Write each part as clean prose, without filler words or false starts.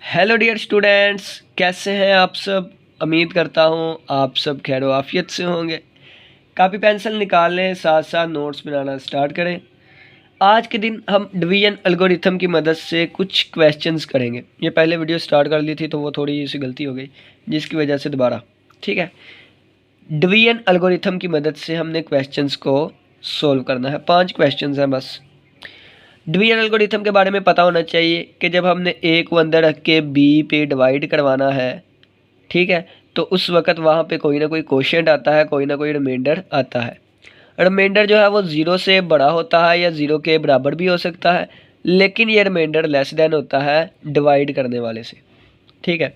Hello dear students, कैसे हैं आप सब। उम्मीद करता हूँ आप सब खैर आफियत से होंगे। कापी पेंसिल निकाल लें, साथ साथ नोट्स बनाना स्टार्ट करें। आज के दिन हम डिवीजन एल्गोरिथम की मदद से कुछ क्वेश्चंस करेंगे। ये पहले वीडियो स्टार्ट कर ली थी तो वो थोड़ी सी गलती हो गई, जिसकी वजह से दोबारा ठीक है। डिवीजन एल्गोरिथम की मदद से हमने क्वेश्चंस को सोल्व करना है। 5 क्वेश्चंस हैं बस। डिवीजन एल्गोरिथम के बारे में पता होना चाहिए कि जब हमने ए को अंदर रख के बी पे डिवाइड करवाना है, ठीक है, तो उस वक्त वहाँ पे कोई ना कोई कोशेंट आता है, कोई ना कोई रिमाइंडर आता है। रिमाइंडर जो है वो ज़ीरो से बड़ा होता है या ज़ीरो के बराबर भी हो सकता है, लेकिन ये रिमाइंडर लेस देन होता है डिवाइड करने वाले से। ठीक है,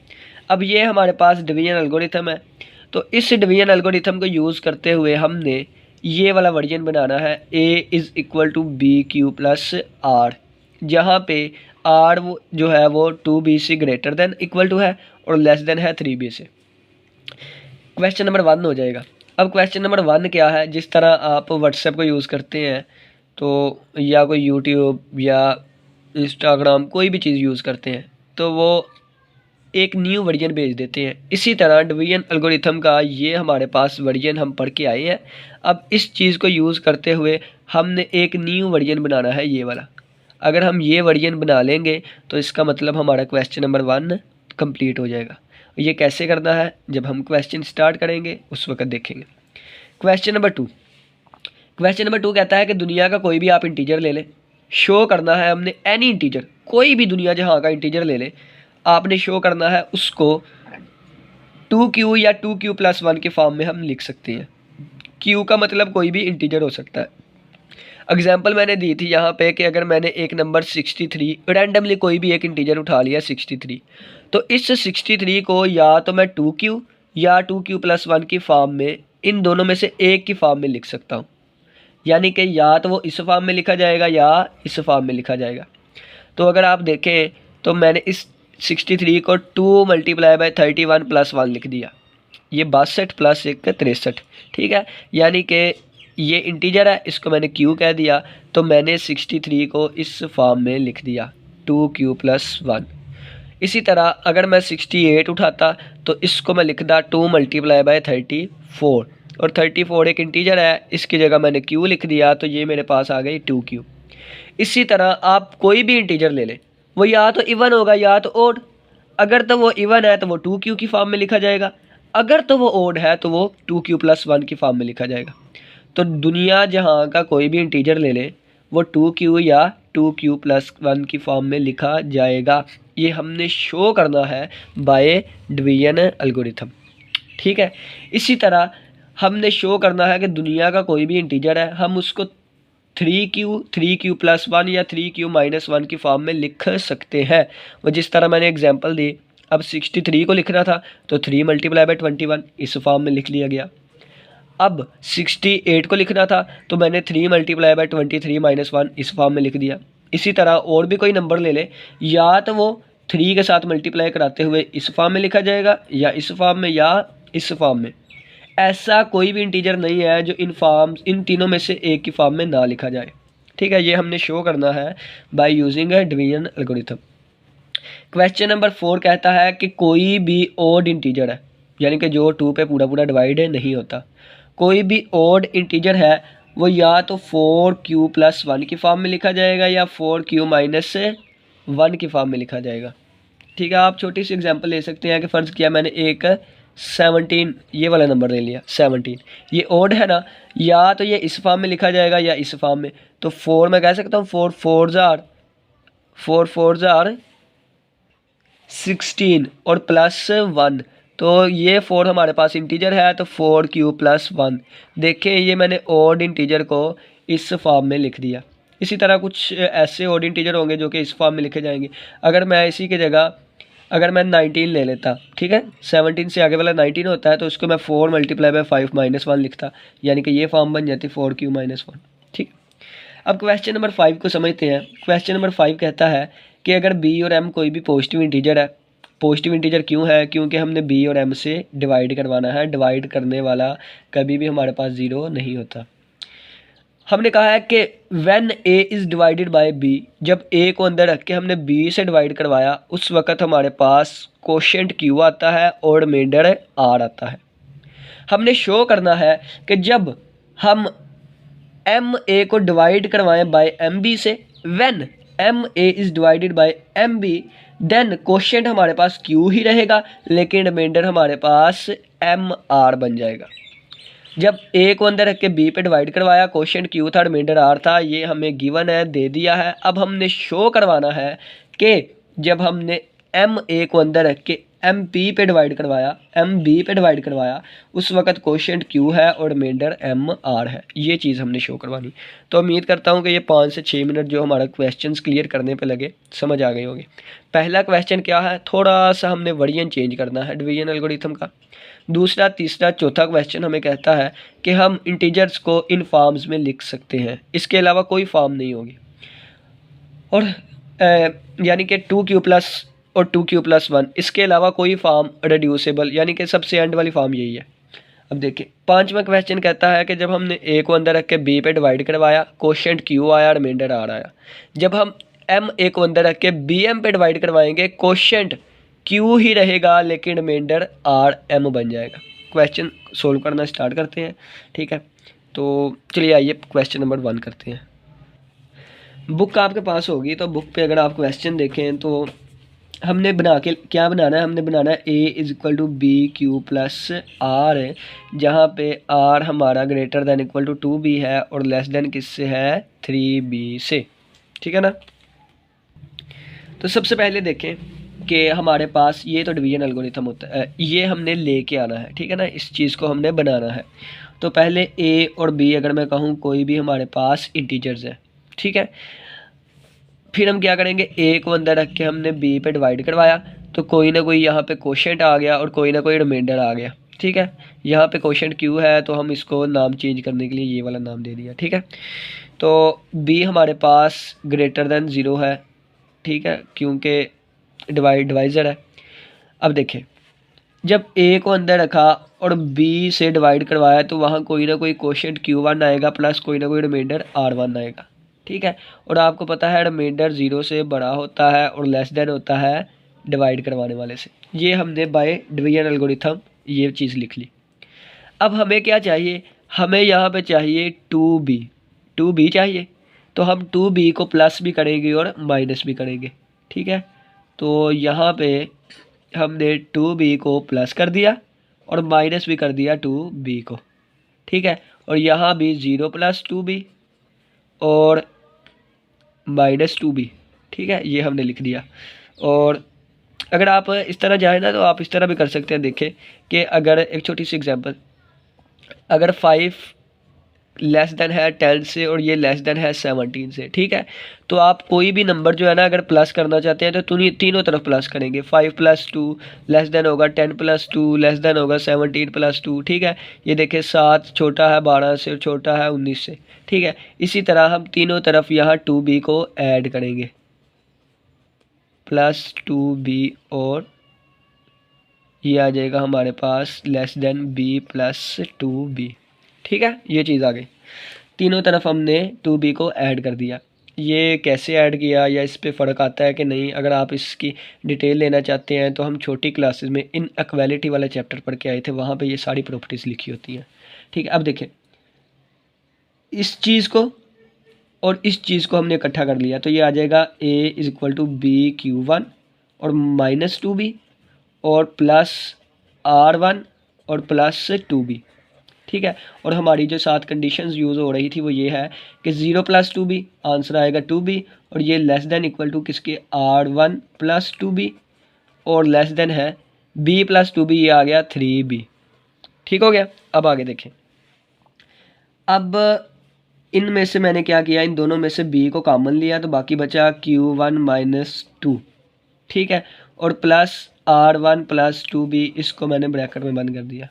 अब ये हमारे पास डिवीजन एल्गोरिथम है। तो इस डिवीजन एल्गोरिथम को यूज़ करते हुए हमने ये वाला वर्जन बनाना है, ए is equal to B Q plus R, जहाँ पे आर वो जो है वो 2b से ग्रेटर देन इक्वल टू है और लेस देन है 3b से। क्वेश्चन नंबर 1 हो जाएगा। अब क्वेश्चन नंबर 1 क्या है, जिस तरह आप व्हाट्सएप को यूज़ करते हैं तो या कोई यूट्यूब या इंस्टाग्राम कोई भी चीज़ यूज़ करते हैं तो वो एक न्यू वर्जन भेज देते हैं। इसी तरह डिवीजन एल्गोरिथम का ये हमारे पास वर्जन हम पढ़ के आए हैं। अब इस चीज़ को यूज़ करते हुए हमने एक न्यू वर्जन बनाना है, ये वाला। अगर हम ये वर्जन बना लेंगे तो इसका मतलब हमारा क्वेश्चन नंबर 1 कंप्लीट हो जाएगा। ये कैसे करना है जब हम क्वेश्चन स्टार्ट करेंगे उस वक्त देखेंगे। Question number 2। क्वेश्चन नंबर 2 कहता है कि दुनिया का कोई भी आप इंटीजर ले लें। शो करना है हमने एनी इंटीजर, कोई भी दुनिया जहाँ का इंटीजर ले लें, आपने शो करना है उसको 2q या 2q+1 के फॉर्म में हम लिख सकते हैं। q का मतलब कोई भी इंटीजर हो सकता है। एग्जाम्पल मैंने दी थी यहाँ पे कि अगर मैंने एक नंबर 63 रैंडमली कोई भी एक इंटीजर उठा लिया 63, तो इस 63 को या तो मैं 2q या 2q+1 की फॉर्म में, इन दोनों में से एक की फॉर्म में लिख सकता हूँ। यानी कि या तो वो इस फॉर्म में लिखा जाएगा या इस फॉर्म में लिखा जाएगा। तो अगर आप देखें तो मैंने इस 63 को 2 × 31+1 लिख दिया। ये 62 प्लस 1 63, ठीक है। यानी कि ये इंटीजर है, इसको मैंने q कह दिया, तो मैंने 63 को इस फॉर्म में लिख दिया 2q+1। इसी तरह अगर मैं 68 उठाता तो इसको मैं लिखता 2 × 34, और 34 एक इंटीजर है, इसकी जगह मैंने q लिख दिया, तो ये मेरे पास आ गई 2q। इसी तरह आप कोई भी इंटीजर ले लें, वो या तो इवन होगा या तो ओड। अगर तो वो इवन है तो वो 2q की फॉर्म में लिखा जाएगा, अगर तो वो ओड है तो वो 2q+1 की फॉर्म में लिखा जाएगा। तो दुनिया जहाँ का कोई भी इंटीजर ले लें वो 2q या 2q+1 की फॉर्म में लिखा जाएगा। ये हमने शो करना है बाय डिवीजन एल्गोरिथम, ठीक है। इसी तरह हमने शो करना है कि दुनिया का कोई भी इंटीजर है, हम उसको 3q+1 या 3q-1 की फॉर्म में लिख सकते हैं। वो जिस तरह मैंने एग्जांपल दी, अब 63 को लिखना था तो 3 × 21 इस फॉर्म में लिख लिया गया। अब 68 को लिखना था तो मैंने 3 × 23 - 1 इस फॉर्म में लिख दिया। इसी तरह और भी कोई नंबर ले ले, या तो वो 3 के साथ मल्टीप्लाई कराते हुए इस फॉर्म में लिखा जाएगा या इस फॉर्म में या इस फॉर्म में। ऐसा कोई भी इंटीजर नहीं है जो इन तीनों में से एक की फॉर्म में ना लिखा जाए, ठीक है। ये हमने शो करना है by using division algorithm. Question number 4 कहता है कि कोई भी ओड इंटीजर है, यानी कि जो 2 पे पूरा पूरा डिवाइड नहीं होता, कोई भी ओड इंटीजर है, वो या तो 4q+1 की फॉर्म में लिखा जाएगा या 4q-1 की फॉर्म में लिखा जाएगा, ठीक है। आप छोटी सी एग्जांपल ले सकते हैं कि फ़र्ज़ किया मैंने एक 17 ये वाला नंबर ले लिया 17, ये ओड है ना, या तो ये इस फॉर्म में लिखा जाएगा या इस फॉर्म में। तो 4 मैं कह सकता हूँ 4 4 जार 16 और +1, तो ये 4 हमारे पास इंटीजर है, तो 4q+1। देखें ये मैंने ओड इंटीजर को इस फॉर्म में लिख दिया। इसी तरह कुछ ऐसे ओड इंटीजर होंगे जो कि इस फॉर्म में लिखे जाएंगे। अगर मैं इसी की जगह अगर मैं 19 ले लेता, ठीक है, 17 से आगे वाला 19 होता है, तो उसको मैं 4 × 5 - 1 लिखता, यानी कि ये फॉर्म बन जाती 4q-1, ठीक। अब क्वेश्चन नंबर 5 को समझते हैं। क्वेश्चन नंबर 5 कहता है कि अगर b और m कोई भी पॉजिटिव इंटीजर है। पॉजिटिव इंटीजर क्यों है? क्योंकि हमने b और m से डिवाइड करवाना है। डिवाइड करने वाला कभी भी हमारे पास ज़ीरो नहीं होता। हमने कहा है कि when A is divided by B, जब ए को अंदर रख के हमने बी से डिवाइड करवाया उस वक़्त हमारे पास कोशेंट क्यू आता है और रिमाइंडर आर आता है। हमने शो करना है कि जब हम एम ए को डिवाइड करवाएं बाय एम बी से, when m a is divided by m b, then quotient हमारे पास क्यू ही रहेगा लेकिन रिमाइंडर हमारे पास एम आर बन जाएगा। जब ए को अंदर रख के बी पे डिवाइड करवाया, कोशेंट क्यू था, रिमाइंडर आर था, ये हमें गिवन है, दे दिया है। अब हमने शो करवाना है कि जब हमने एम ए को अंदर रख के एम पी पे डिवाइड करवाया, एम बी पे डिवाइड करवाया, उस वक्त कोशेंट क्यू है और रिमाइंडर एम आर है। ये चीज़ हमने शो करवानी। तो उम्मीद करता हूँ कि ये 5 से 6 मिनट जो हमारा क्वेश्चंस क्लियर करने पे लगे समझ आ गए होंगे। पहला क्वेश्चन क्या है, थोड़ा सा हमने वेरिएंट चेंज करना है डिवीजन एल्गोरिथम का। दूसरा, तीसरा, चौथा क्वेश्चन हमें कहता है कि हम इंटीजर्स को इन फॉर्म्स में लिख सकते हैं, इसके अलावा कोई फॉर्म नहीं होगी। और यानी कि 2q+ और 2q+1, इसके अलावा कोई फॉर्म रिड्यूसेबल यानी कि सबसे एंड वाली फॉर्म यही है। अब देखिए पांचवा क्वेश्चन कहता है कि जब हमने ए को अंदर रख के बी पे डिवाइड करवाया, कोशेंट क्यू आया, रिमाइंडर आर आया। जब हम एम ए को अंदर रख के बी एम पे डिवाइड करवाएंगे, कोशेंट क्यू ही रहेगा लेकिन रिमाइंडर आर एम बन जाएगा। क्वेश्चन सोल्व करना स्टार्ट करते हैं, ठीक है। तो चलिए आइए क्वेश्चन नंबर 1 करते हैं। बुक आपके पास होगी तो बुक पे अगर आप क्वेश्चन देखें तो हमने बना के क्या बनाना है, हमने बनाना है ए is equal to B Q plus r है, जहाँ पे आर हमारा greater than equal to 2b है और लेस दैन किससे है, 3b से, ठीक है ना। तो सबसे पहले देखें कि हमारे पास ये तो डिवीजन एल्गोरिथम होता है, ये हमने लेके आना है, ठीक है ना, इस चीज़ को हमने बनाना है। तो पहले ए और बी अगर मैं कहूँ कोई भी हमारे पास इंटीजर्स है, ठीक है। फिर हम क्या करेंगे, ए को अंदर रख के हमने बी पे डिवाइड करवाया तो कोई ना कोई यहाँ पे कोशेंट आ गया और कोई ना कोई रिमाइंडर आ गया, ठीक है। यहाँ पे कोशेंट क्यू है तो हम इसको नाम चेंज करने के लिए ये वाला नाम दे दिया, ठीक है। तो बी हमारे पास ग्रेटर दैन 0 है, ठीक है, क्योंकि डिवाइज़र है। अब देखें जब ए को अंदर रखा और बी से डिवाइड करवाया तो वहाँ कोई ना कोई कोशेंट Q1 आएगा प्लस कोई ना कोई रिमाइंडर R1 आएगा, ठीक है। और आपको पता है रिमाइंडर 0 से बड़ा होता है और लेस देन होता है डिवाइड करवाने वाले से। ये हमने बाय डिवीजन एल्गोरिथम ये चीज़ लिख ली। अब हमें क्या चाहिए, हमें यहाँ पे चाहिए 2b चाहिए। तो हम 2b को प्लस भी करेंगे और माइनस भी करेंगे, ठीक है। तो यहाँ पे हमने 2b को प्लस कर दिया और माइनस भी कर दिया 2b को, ठीक है। और यहाँ भी 0 + 2b और -2b, ठीक है, ये हमने लिख दिया। और अगर आप इस तरह जाए ना तो आप इस तरह भी कर सकते हैं। देखें कि अगर एक छोटी सी एग्जांपल, अगर 5 लेस देन है 10 से और ये लेस देन है 17 से, ठीक है। तो आप कोई भी नंबर जो है ना अगर प्लस करना चाहते हैं तो तीनों तरफ प्लस करेंगे। 5 + 2 लेस देन होगा 10 + 2 लेस देन होगा 17 + 2, ठीक है। ये देखिए 7 छोटा है 12 से, छोटा है 19 से, ठीक है। इसी तरह हम तीनों तरफ यहाँ 2b को ऐड करेंगे, +2b और ये आ जाएगा हमारे पास लेस देन b + 2b, ठीक है। ये चीज़ आ गई, तीनों तरफ हमने 2b को ऐड कर दिया। ये कैसे ऐड किया या इस पे फ़र्क आता है कि नहीं, अगर आप इसकी डिटेल लेना चाहते हैं तो हम छोटी क्लासेस में इनइक्वालिटी वाला चैप्टर पढ़ के आए थे, वहाँ पे ये सारी प्रॉपर्टीज़ लिखी होती हैं, ठीक है। अब देखें इस चीज़ को और इस चीज़ को हमने इकट्ठा कर लिया तो ये आ जाएगा a is equal to bq1 और -2b और प्लस r1 और प्लस 2b, ठीक है। और हमारी जो 7 कंडीशंस यूज़ हो रही थी वो ये है कि 0 + 2b आंसर आएगा 2b और ये लेस देन इक्वल टू किसके, r1 + 2b और लेस देन है b + 2b, ये आ गया 3b, ठीक हो गया। अब आगे देखें, अब इनमें से मैंने क्या किया, इन दोनों में से b को कॉमन लिया तो बाकी बचा q1 - 2, ठीक है, और प्लस r1 + 2b, इसको मैंने ब्रैकेट में बंद कर दिया।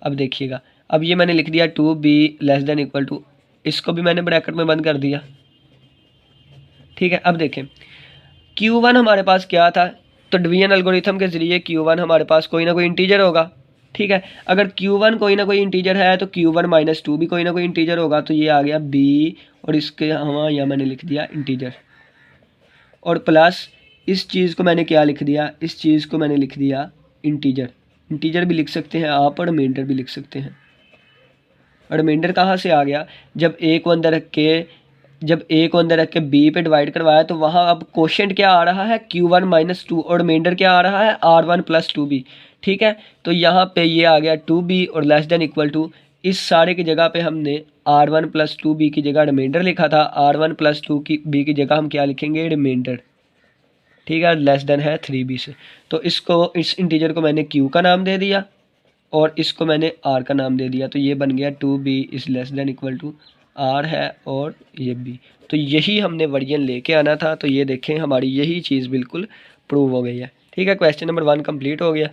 अब देखिएगा, अब ये मैंने लिख दिया 2b less than equal to, इसको भी मैंने ब्रैकेट में बंद कर दिया, ठीक है। अब देखें Q1 हमारे पास क्या था, तो डिवीजन एल्गोरिथम के ज़रिए Q1 हमारे पास कोई ना कोई इंटीजर होगा, ठीक है। अगर Q1 कोई ना कोई इंटीजर है तो Q1 माइनस 2 भी कोई ना कोई इंटीजर होगा, तो ये आ गया B, और इसके हाँ यहाँ मैंने लिख दिया इंटीजर, और प्लस इस चीज़ को मैंने क्या लिख दिया, इस चीज़ को मैंने लिख दिया इंटीजर। इंटीजर भी लिख सकते हैं आप और रिमाइंडर भी लिख सकते हैं। और रिमाइंडर कहाँ से आ गया, जब ए को अंदर रख के बी पे डिवाइड करवाया तो वहाँ अब क्वोशंट क्या आ रहा है Q1 माइनस 2, और रिमाइंडर क्या आ रहा है R1 प्लस 2B। ठीक है, तो यहाँ पे ये आ गया 2B और लेस देन इक्वल टू, इस सारे की जगह पे हमने R1 प्लस 2B की जगह रिमाइंडर लिखा था, R1 प्लस 2B की जगह हम क्या लिखेंगे, रिमाइंडर। ठीक है, लेस देन है 3B से, तो इस इंटीजर को मैंने Q का नाम दे दिया और इसको मैंने R का नाम दे दिया, तो ये बन गया 2B is less than equal to R है और ये B। तो यही हमने वर्जन लेके आना था। तो ये देखें हमारी यही चीज़ बिल्कुल प्रूव हो गई है। ठीक है, क्वेश्चन नंबर 1 कंप्लीट हो गया।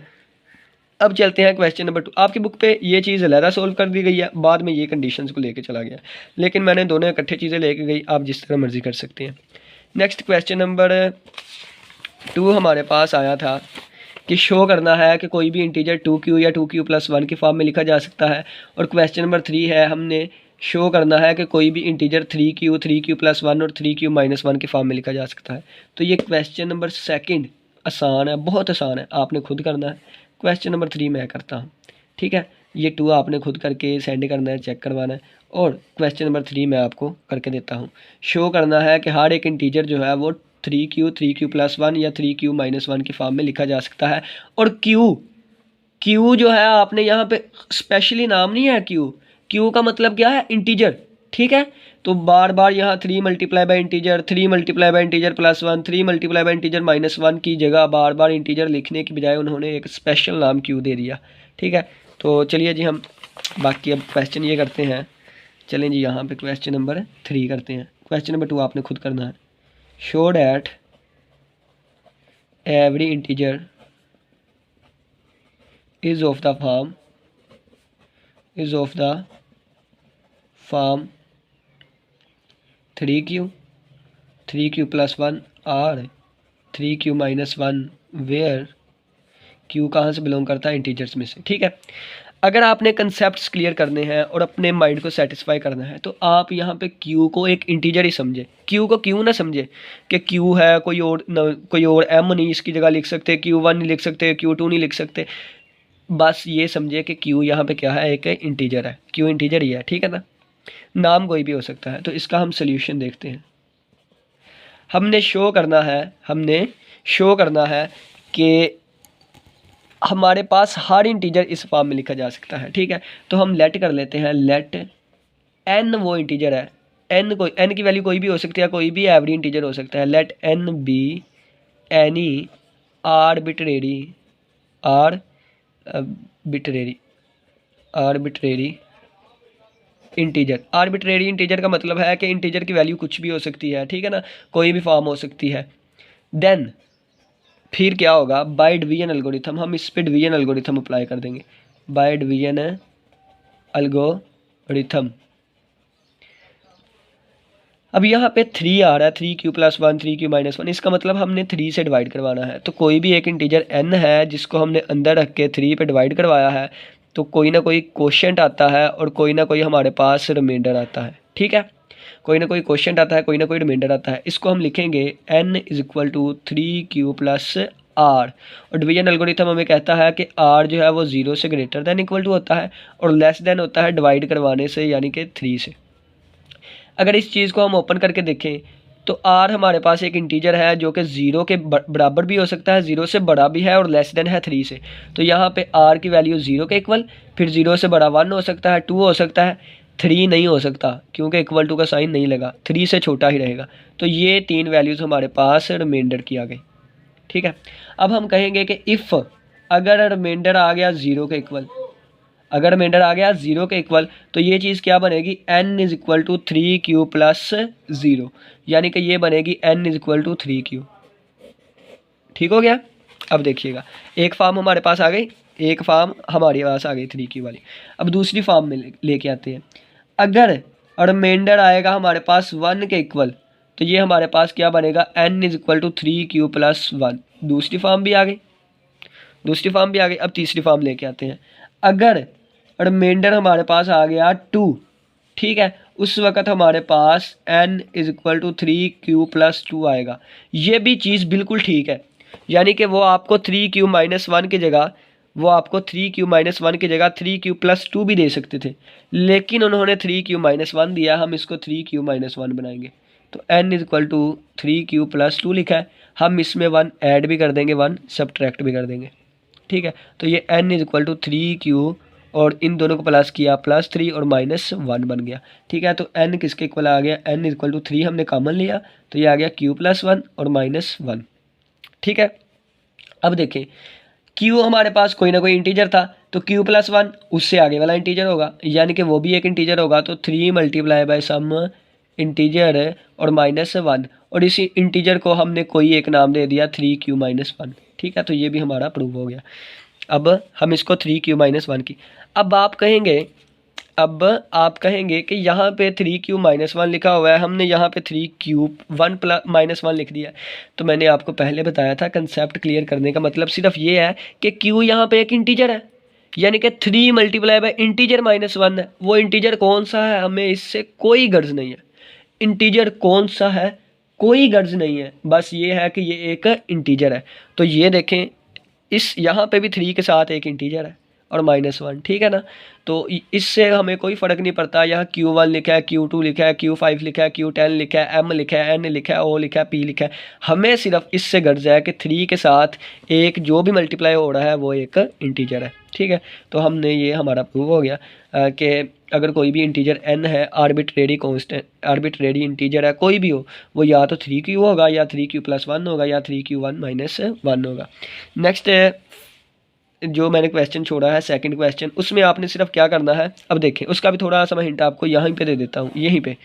अब चलते हैं क्वेश्चन नंबर 2। आपकी बुक पे ये चीज़ अलहदा सोल्व कर दी गई है, बाद में ये कंडीशंस को लेके चला गया, लेकिन मैंने दोनों इकट्ठे चीज़ें लेके गई, आप जिस तरह मर्जी कर सकते हैं। नेक्स्ट क्वेश्चन नंबर 2 हमारे पास आया था कि शो करना है कि कोई भी इंटीजर 2Q या 2Q प्लस 1 की फॉर्म में लिखा जा सकता है। और क्वेश्चन नंबर 3 है, हमने शो करना है कि कोई भी इंटीजर 3Q प्लस 1 और 3Q माइनस 1 की फॉर्म में लिखा जा सकता है। तो ये क्वेश्चन नंबर 2 आसान है, बहुत आसान है, आपने खुद करना है। क्वेश्चन नंबर 3 मैं करता हूँ। ठीक है, ये 2 आपने खुद करके सेंड करना है, चेक करवाना है, और क्वेश्चन नंबर 3 मैं आपको करके देता हूँ। शो करना है कि हर एक इंटीजर जो है वो 3Q प्लस 1 या 3Q माइनस 1 की फॉर्म में लिखा जा सकता है। और Q जो है आपने यहाँ पे स्पेशली नाम नहीं है Q का मतलब क्या है, इंटीजर। ठीक है, तो बार बार यहाँ 3 multiply by integer, 3 multiply by integer plus 1, 3 multiply by integer minus 1 की जगह बार बार इंटीजर लिखने की बजाय उन्होंने एक स्पेशल नाम Q दे दिया। ठीक है, तो चलिए जी हम बाकी अब क्वेश्चन ये करते हैं। चलें जी, यहाँ पे क्वेश्चन नंबर 3 करते हैं। क्वेश्चन नंबर 2 आपने खुद करना है। Show that every integer is of the form 3Q plus 1 or 3Q minus 1 where Q कहाँ से बिलोंग करता है, इंटीजर्स में से। ठीक है, अगर आपने कंसेप्ट्स क्लियर करने हैं और अपने माइंड को सेटिस्फाई करना है तो आप यहाँ पे Q को एक इंटीजर ही समझे, Q को Q ना समझे कि Q है कोई और M नहीं इसकी जगह लिख सकते, Q1 नहीं लिख सकते, Q2 नहीं लिख सकते। बस ये समझे कि Q यहाँ पे क्या है, एक इंटीजर है, Q इंटीजर ही है। ठीक है ना, नाम कोई भी हो सकता है। तो इसका हम सोल्यूशन देखते हैं। हमने शो करना है कि हमारे पास हर इंटीजर इस फॉर्म में लिखा जा सकता है। ठीक है, तो हम लेट कर लेते हैं, लेट n वो इंटीजर है, n की वैल्यू कोई भी हो सकती है, कोई भी एवरी इंटीजर हो सकता है। Let n be any arbitrary integer. Arbitrary integer का मतलब है कि इंटीजर की वैल्यू कुछ भी हो सकती है। ठीक है ना, कोई भी फॉर्म हो सकती है। देन फिर क्या होगा, बाय डिवीजन एल्गोरिथम, हम इस पे डिवीजन एल्गोरिथम अप्लाई कर देंगे। बाय डिवीजन एल्गोरिथम, अब यहाँ पे 3 आ रहा है, 3Q प्लस 1 3Q माइनस 1, इसका मतलब हमने 3 से डिवाइड करवाना है। तो कोई भी एक इंटीजर n है जिसको हमने अंदर रख के 3 पे डिवाइड करवाया है, तो कोई ना कोई क्वोशंट आता है और कोई ना कोई हमारे पास रिमाइंडर आता है। ठीक है, कोई ना कोई क्वोशंट आता है, कोई ना कोई रिमाइंडर आता है। इसको हम लिखेंगे n is equal to 3Q plus R, और डिवीजन एल्गोरिथम हमें कहता है कि R जो है वो 0 से ग्रेटर देन इक्वल टू होता है और लेस देन होता है डिवाइड करवाने से, यानी कि 3 से। अगर इस चीज़ को हम ओपन करके देखें तो R हमारे पास एक इंटीजर है जो कि 0 के बराबर भी हो सकता है, 0 से बड़ा भी है और लेस देन है 3 से। तो यहाँ पे R की वैल्यू 0 के इक्वल, फिर 0 से बड़ा 1 हो सकता है, 2 हो सकता है, 3 नहीं हो सकता क्योंकि इक्वल टू का साइन नहीं लगा, 3 से छोटा ही रहेगा। तो ये 3 वैल्यूज़ हमारे पास रिमाइंडर की आ गई। ठीक है, अब हम कहेंगे कि इफ़ अगर रिमाइंडर आ गया 0 के इक्वल, अगर रिमाइंडर आ गया 0 के इक्वल, तो ये चीज़ क्या बनेगी, n is equal to 3Q plus 0, यानी कि ये बनेगी n is equal to 3Q। ठीक हो गया। अब देखिएगा, एक फॉर्म हमारे पास आ गई, एक फॉर्म हमारे पास आ गई 3Q वाली। अब दूसरी फॉर्म में लेके आते हैं। अगर रिमाइंडर आएगा हमारे पास 1 के इक्वल, तो ये हमारे पास क्या बनेगा, n is equal to 3Q plus 1। दूसरी फॉर्म भी आ गई, अब तीसरी फॉर्म लेके आते हैं। अगर रिमाइंडर हमारे पास आ गया 2, ठीक है, उस वक़्त हमारे पास n is equal to 3q+2 आएगा। ये भी चीज़ बिल्कुल ठीक है, यानी कि वो आपको 3q-1 की जगह 3q+1 भी दे सकते थे, लेकिन उन्होंने 3q-1 दिया, हम इसको 3q-1 बनाएंगे। तो n is equal to 3q+2 लिखा है, हम इसमें 1 ऐड भी कर देंगे, 1 सब्ट्रैक्ट भी कर देंगे, ठीक है। तो ये n is equal to 3q और इन दोनों को प्लस किया +3 और -1 बन गया, ठीक है। तो n किसके इक्वल आ गया, n इज़ इक्वल टू 3 हमने कॉमन लिया तो ये आ गया q+1 और -1, ठीक है। अब देखें q हमारे पास कोई ना कोई इंटीजर था, तो q+1 उससे आगे वाला इंटीजर होगा, यानी कि वो भी एक इंटीजर होगा, तो 3 मल्टीप्लाई बाय सम इंटीजर और -1, और इसी इंटीजर को हमने कोई एक नाम दे दिया 3q-1, ठीक है। तो ये भी हमारा प्रूव हो गया। अब हम इसको 3q-1 की, अब आप कहेंगे कि यहाँ पे 3q-1 लिखा हुआ है, हमने यहाँ पे 3q1-1 लिख दिया। तो मैंने आपको पहले बताया था कंसेप्ट क्लियर करने का मतलब सिर्फ ये है कि q यहाँ पे एक इंटीजर है, यानी कि 3 मल्टीप्लाई बाय इंटीजर -1 है। वो इंटीजर कौन सा है हमें इससे कोई गर्ज नहीं है, इंटीजर कौन सा है कोई गर्ज नहीं है, बस ये है कि ये एक इंटीजर है। तो ये देखें इस यहाँ पे भी 3 के साथ एक इंटीजर है और -1, ठीक है ना। तो इससे हमें कोई फ़र्क नहीं पड़ता, यहाँ q1 लिखा है, q2 लिखा है, q5 लिखा है, q10 लिखा है, m लिखा है, n लिखा है, o लिखा है, p लिखा है, हमें सिर्फ इससे गर्ज है कि 3 के साथ एक जो भी मल्टीप्लाई हो रहा है वो एक इंटीजर है, ठीक है। तो हमने ये हमारा प्रूव हो गया कि अगर कोई भी इंटीजर n है, आर्बिट्रेरी इंटीजर है, कोई भी हो, वो या तो 3q होगा या 3q+1 होगा या 3q1-1 होगा। नेक्स्ट जो मैंने क्वेश्चन छोड़ा है सेकंड क्वेश्चन, उसमें आपने सिर्फ क्या करना है, अब देखें उसका भी थोड़ा सा मैं हिंट आपको यहीं पे दे देता हूँ, यहीं पे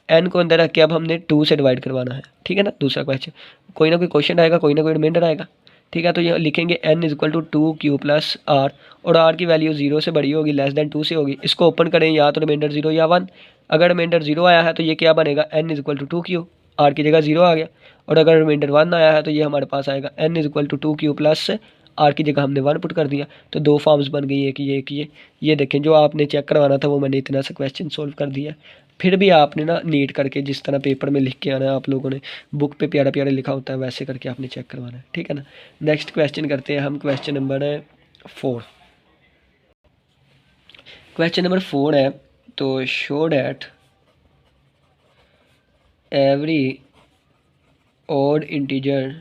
n को अंदर रख के अब हमने 2 से डिवाइड करवाना है, ठीक है ना। दूसरा क्वेश्चन कोई ना कोई क्वेश्चन आएगा, कोई ना कोई रिमाइंडर आएगा, ठीक है। तो ये लिखेंगे n is equal to 2q+r और r की वैल्यू 0 से बड़ी होगी, <2 से होगी। इसको ओपन करें, या तो रिमाइंडर 0 या 1। अगर रिमाइंडर 0 आया है तो ये क्या बनेगा, n is equal to 2q, r की जगह 0 आ गया। और अगर रिमाइंडर 1 आया है तो ये हमारे पास आएगा n is equal to 2q+ r की जगह हमने 1 पुट कर दिया, तो 2 फॉर्म्स बन गई, एक ये देखें जो आपने चेक करवाना था वो मैंने इतना सा क्वेश्चन सोल्व कर दिया। फिर भी आपने ना नीट करके जिस तरह पेपर में लिख के आना है, आप लोगों ने बुक पे प्यारा प्यारा लिखा होता है वैसे करके आपने चेक करवाना है, ठीक है ना। नेक्स्ट क्वेश्चन करते हैं हम, क्वेश्चन नंबर 4। क्वेश्चन नंबर 4 है, तो show that every odd integer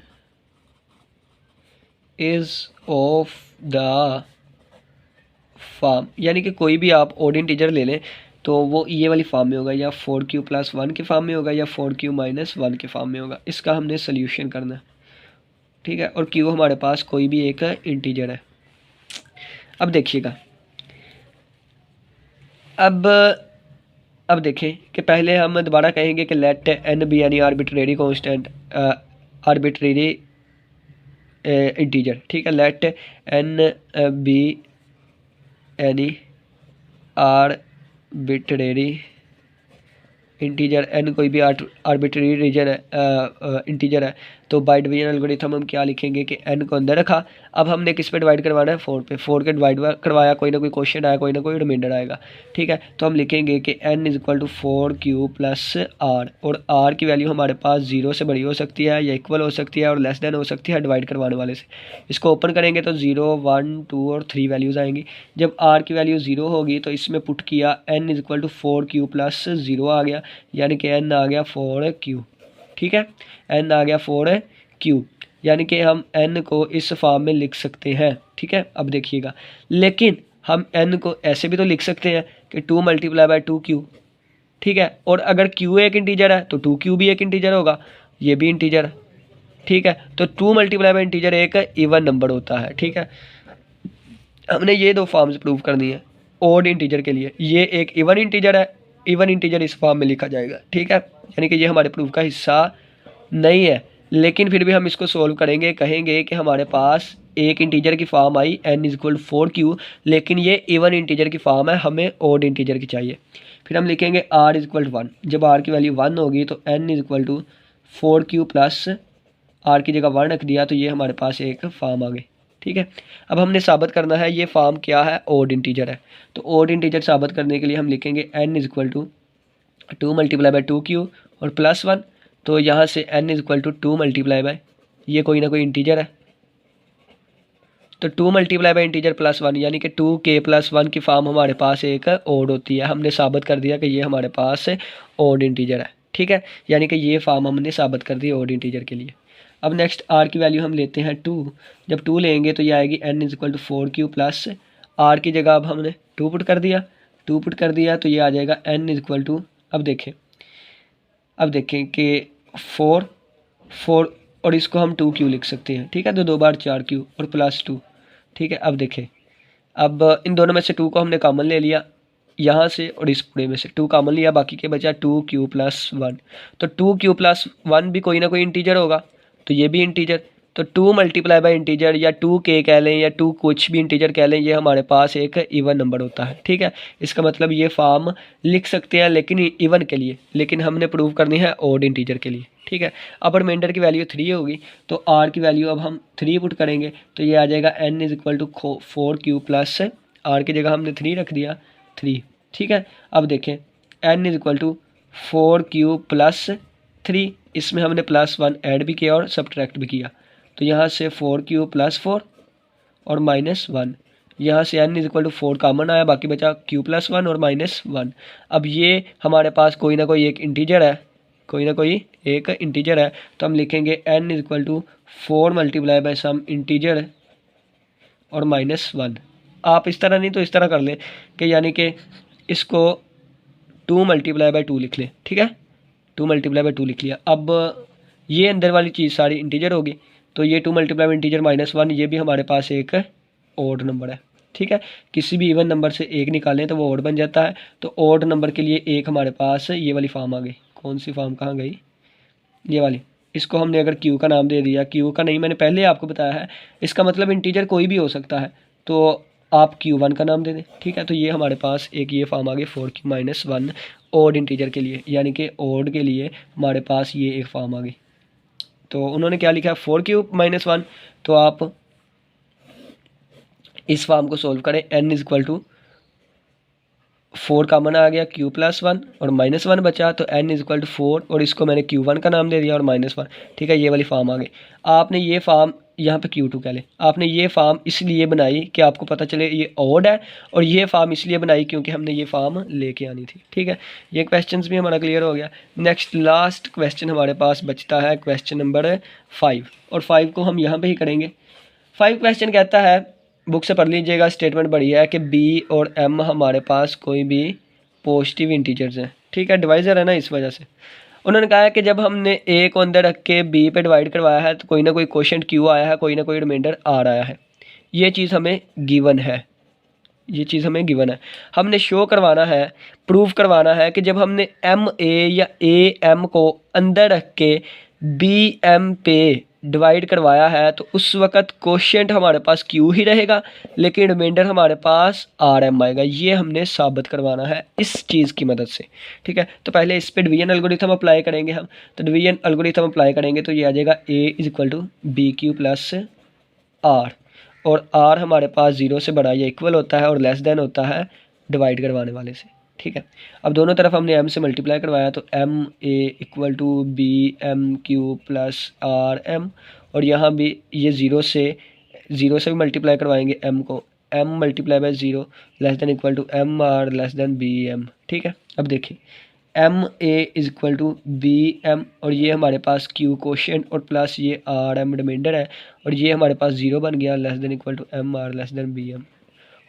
is of the form, यानी कि कोई भी आप odd इंटीजर ले लें तो वो ये वाली फॉर्म में होगा, या 4q+1 के फॉर्म में होगा या 4q-1 के फॉर्म में होगा। इसका हमने सोल्यूशन करना है, ठीक है। और q हमारे पास कोई भी एक इंटीजर है। अब देखिएगा, अब देखें कि पहले हम दोबारा कहेंगे कि let n be any arbitrary constant, arbitrary integer, ठीक है। Let n be any arbitrary integer, n कोई भी आर्बिट्रेरी रीजन है, इंटीजर है, तो बाय डिवीजन एल्गोरिथम हम क्या लिखेंगे कि n को अंदर रखा। अब हमने किस पे डिवाइड करवाना है, 4 पे, 4 के डिवाइड करवाया, कोई ना कोई क्वेश्चन आया, कोई ना कोई रिमाइंडर आएगा, ठीक है। तो हम लिखेंगे कि n is equal to 4q+r, और r की वैल्यू हमारे पास 0 से बड़ी हो सकती है या इक्वल हो सकती है और लेस देन हो सकती है डिवाइड करवाने वाले से। इसको ओपन करेंगे तो 0, 1, 2 और 3 वैल्यूज़ आएंगी। जब r की वैल्यू 0 होगी तो इसमें पुट किया n is equal to 4q+0 आ गया, यानी कि n आ गया 4q, ठीक है। n आ गया 4q, यानी कि हम n को इस फॉर्म में लिख सकते हैं, ठीक है। अब देखिएगा, लेकिन हम n को ऐसे भी तो लिख सकते हैं कि 2 मल्टीप्लाई बाय 2q, ठीक है। और अगर q एक इंटीजर है तो 2q भी एक इंटीजर होगा, ये भी इंटीजर है, ठीक है। तो 2 मल्टीप्लाई बाय इंटीजर एक इवन नंबर होता है, ठीक है। हमने ये दो फॉर्म्स प्रूव करनी है ओड इंटीजर के लिए। ये एक इवन इंटीजर है, इवन इंटीजर इस फॉर्म में लिखा जाएगा, ठीक है। यानी कि ये हमारे प्रूफ का हिस्सा नहीं है, लेकिन फिर भी हम इसको सोल्व करेंगे, कहेंगे कि हमारे पास एक इंटीजर की form I n is equal 4q, लेकिन ये इवन इंटीजर की फॉर्म है, हमें ओड इंटीजर की चाहिए। फिर हम लिखेंगे r इज़ इक्वल 1, जब r की वैल्यू 1 होगी तो n is equal to 4q plus r की जगह 1 रख दिया, तो ये हमारे पास एक फॉर्म आ गई, ठीक है। अब हमने साबित करना है ये फॉर्म क्या है, ओड इंटीजर है। तो ओड इंटीजर साबित करने के लिए हम लिखेंगे n is equal to 2 multiply by 2q और +1। तो यहाँ से n is equal to 2 multiply by, ये कोई ना कोई इंटीजर है, तो 2 मल्टीप्लाई बाई इंटीजर +1 यानी कि 2k+1 की फॉर्म हमारे पास एक ओड होती है। हमने साबित कर दिया कि ये हमारे पास ओड इंटीजर है, ठीक है। यानी कि ये फॉर्म हमने साबित कर दी ओड इंटीजर के लिए। अब नेक्स्ट r की वैल्यू हम लेते हैं 2। जब 2 लेंगे तो ये आएगी n is equal to 4q plus r की जगह अब हमने 2 पुट कर दिया, 2 पुट कर दिया तो ये आ जाएगा n इज इक्वल टू, अब देखें कि 4 और इसको हम 2q लिख सकते हैं, ठीक है। तो 2 बार 4q और +2, ठीक है। अब देखें, अब इन दोनों में से 2 को हमने कॉमन ले लिया यहाँ से और इस पूरे में से 2 कॉमन लिया, बाकी के बचा 2q+1। तो 2q+1 भी कोई ना कोई इंटीजर होगा, तो ये भी इंटीजर। तो 2 मल्टीप्लाई बाई इंटीजर या 2k कह लें या 2 कुछ भी इंटीजर कह लें, ये हमारे पास एक इवन नंबर होता है, ठीक है। इसका मतलब ये फॉर्म लिख सकते हैं लेकिन इवन के लिए, लेकिन हमने प्रूव करनी है ओड इंटीजर के लिए, ठीक है। अब रिमाइंडर की वैल्यू 3 होगी, तो r की वैल्यू अब हम 3 पुट करेंगे तो ये आ जाएगा n is equal to 4q plus r की जगह हमने 3 रख दिया 3, ठीक है। अब देखें n is equal to 4q plus 3, इसमें हमने +1 ऐड भी किया और सब्ट्रैक्ट भी किया, तो यहाँ से 4q प्लस 4 और -1, यहाँ से n is equal to 4 common आया, बाकी बचा q+1 और -1। अब ये हमारे पास कोई ना कोई एक इंटीजर है, तो हम लिखेंगे n is equal to 4 multiply by some integer और -1। आप इस तरह नहीं तो इस तरह कर लें कि यानी कि इसको 2 मल्टीप्लाई बाई 2 लिख लें, ठीक है। 2 मल्टीप्लाई बाई 2 लिख लिया। अब ये अंदर वाली चीज़ सारी इंटीजर होगी, तो ये 2 मल्टीप्लाई बाई इंटीजर -1, ये भी हमारे पास एक ओड नंबर है, ठीक है। किसी भी इवन नंबर से एक निकालें तो वो ओड बन जाता है। तो ओड नंबर के लिए एक हमारे पास ये वाली फॉर्म आ गई। कौन सी फॉर्म कहाँ गई, ये वाली। इसको हमने अगर क्यू का नाम दे दिया, क्यू का नहीं मैंने पहले आपको बताया है, इसका मतलब इंटीजर कोई भी हो सकता है, तो आप Q1 का नाम दे दें, ठीक है। तो ये हमारे पास एक ये फॉर्म आ गई 4q-1 ओड इंटीजर के लिए, यानी कि ओड के लिए हमारे पास ये एक फॉर्म आ गई। तो उन्होंने क्या लिखा है 4q-1, तो आप इस फॉर्म को सोल्व करें। n is equal to 4 common आ गया, q+1 और -1 बचा, तो n इज इक्वल टू 4 और इसको मैंने q1 का नाम दे दिया और -1, ठीक है। ये वाली फॉर्म आ गई। आपने ये फॉर्म यहाँ पे q2 कह लें, आपने ये फॉर्म इसलिए बनाई कि आपको पता चले ये ओड है, और ये फॉर्म इसलिए बनाई क्योंकि हमने ये फॉर्म लेके आनी थी, ठीक है। ये क्वेश्चन भी हमारा क्लियर हो गया। नेक्स्ट लास्ट क्वेश्चन हमारे पास बचता है क्वेश्चन नंबर 5, और 5 को हम यहाँ पर ही करेंगे। 5 क्वेश्चन कहता है, बुक से पढ़ लीजिएगा, स्टेटमेंट बढ़िया है कि b और m हमारे पास कोई भी पॉजिटिव इंटीजर्स हैं, ठीक है। डिवाइज़र है ना, इस वजह से उन्होंने कहा है कि जब हमने a को अंदर रख के b पे डिवाइड करवाया है तो कोई ना कोई क्वोशिएंट q आया है, कोई ना कोई रिमाइंडर r आया है। ये चीज़ हमें गिवन है, हमने शो करवाना है, प्रूव करवाना है कि जब हमने m a या a m को अंदर रख के b m पे डिवाइड करवाया है तो उस वक़्त क्वोशिएंट हमारे पास q ही रहेगा, लेकिन रिमाइंडर हमारे पास r m आएगा। ये हमने साबित करवाना है इस चीज़ की मदद से, ठीक है। तो पहले इस पे डिवीजन एल्गोरिथम अप्लाई करेंगे हम। तो डिवीजन एल्गोरिथम अप्लाई करेंगे तो ये आ जाएगा a is equal to BQ plus r, और r हमारे पास 0 से बड़ा या इक्वल होता है और लेस देन होता है डिवाइड करवाने वाले से, ठीक है। अब दोनों तरफ हमने m से मल्टीप्लाई करवाया तो ma equal to BMQ plus RM, और यहाँ भी ये 0 से भी मल्टीप्लाई करवाएंगे m को, m multiply by 0 less than equal to MR less than BM, ठीक है। अब देखिए MA is equal to BM, और ये हमारे पास Q क्वोशिएंट और प्लस ये RM रिमाइंडर है, और ये हमारे पास 0 बन गया less than equal to MR less than BM।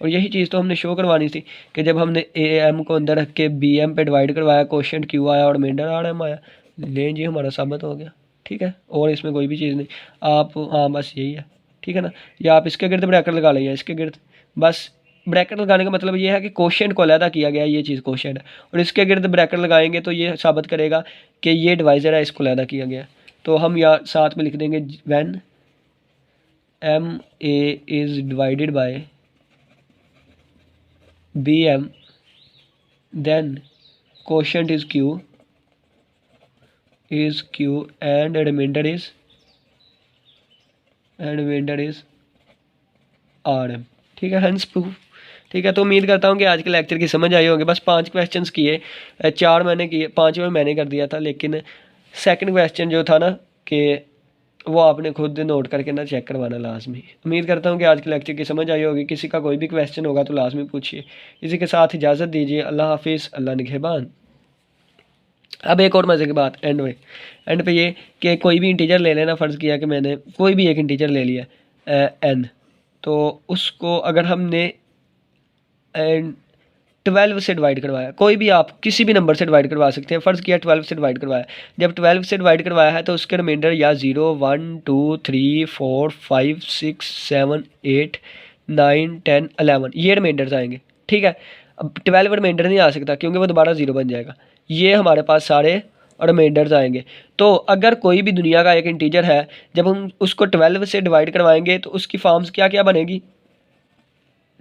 और यही चीज़ तो हमने शो करवानी थी कि जब हमने AM को अंदर रख के BM पे डिवाइड करवाया, क्वोशिएंट Q आया और रिमाइंडर RM आया, लें जी हमारा साबित हो गया, ठीक है। और इसमें कोई भी चीज़ नहीं, आप हाँ बस यही है, ठीक है ना। या आप इसके गिर्द ब्रैकेट लगा लें, इसके गिर्द बस ब्रैकेट लगाने का मतलब ये है कि क्वोशिएंट को अलहदा किया गया, ये चीज़ क्वोशिएंट है, और इसके गिर्द ब्रैकेट लगाएंगे तो ये साबित करेगा कि ये डिवाइज़र है, इसको अलहदा किया गया। तो हम यहाँ साथ में लिख देंगे when MA is divided bye BM then quotient is Q and remainder is RM, ठीक है, हंस प्रूफ। ठीक है, तो उम्मीद करता हूँ कि आज के लेक्चर की समझ आई होगी। बस 5 क्वेश्चंस किए, 4 मैंने किए, 5वें मैंने कर दिया था, लेकिन सेकंड क्वेश्चन जो था ना कि वो आपने खुद नोट करके ना चेक करवाना लाजमी। उम्मीद करता हूँ कि आज के लेक्चर की समझ आई होगी। किसी का कोई भी क्वेश्चन होगा तो लाजमी पूछिए। इसी के साथ इजाज़त दीजिए। अल्लाह हाफिज़, अल्लाह निगहबान। अब एक और मज़े की बात एंड पे ये कि कोई भी इंटीजर ले लेना, फ़र्ज़ किया कि मैंने कोई भी एक इंटीजर ले लिया n, तो उसको अगर हमने 12 से डिवाइड करवाया, कोई भी आप किसी भी नंबर से डिवाइड करवा सकते हैं। फ़र्ज़ किया 12 से डिवाइड करवाया, जब 12 से डिवाइड करवाया है तो उसके रिमाइंडर या 0 1 2 3 4 5 6 7 8 9 10 11 ये रिमाइंडर्स आएंगे। ठीक है, अब 12 रिमाइंडर नहीं आ सकता क्योंकि वो दोबारा 0 बन जाएगा। ये हमारे पास सारे रिमाइंडर्स आएंगे। तो अगर कोई भी दुनिया का एक इंटीजर है, जब हम उसको 12 से डिवाइड करवाएंगे तो उसकी फॉर्म्स क्या क्या बनेगी?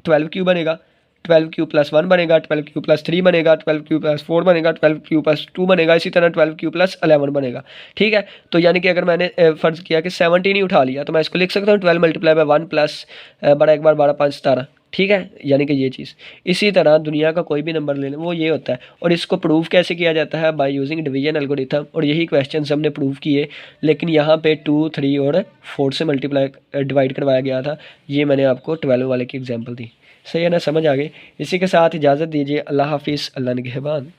12 क्यू बनेगा, 12 क्यू प्लस 1 बनेगा, 12 क्यू प्लस 3 बनेगा, 12 क्यू प्लस 4 बनेगा, 12 क्यू प्लस 2 बनेगा, इसी तरह 12 क्यू प्लस 11 बनेगा। ठीक है, तो यानी कि अगर मैंने फ़र्ज़ किया कि 17 ही उठा लिया तो मैं इसको लिख सकता हूँ 12 मल्टीप्लाई बाय 1 प्लस बड़ा एक बार 12 5 17। ठीक है, यानी कि ये चीज़ इसी तरह दुनिया का कोई भी नंबर ले लें वो ये होता है। और इसको प्रूव कैसे किया जाता है? By using division algorithm. और यही क्वेश्चन हमने प्रूव किए, लेकिन यहाँ पे 2 3 और 4 से मल्टीप्लाई डिवाइड करवाया गया था। ये मैंने आपको 12 वाले की एग्जाम्पल दी। सही है ना, समझ आ गई। इसी के साथ इजाज़त दीजिए। अल्लाह हाफिज़, अल्लाह निगहबान।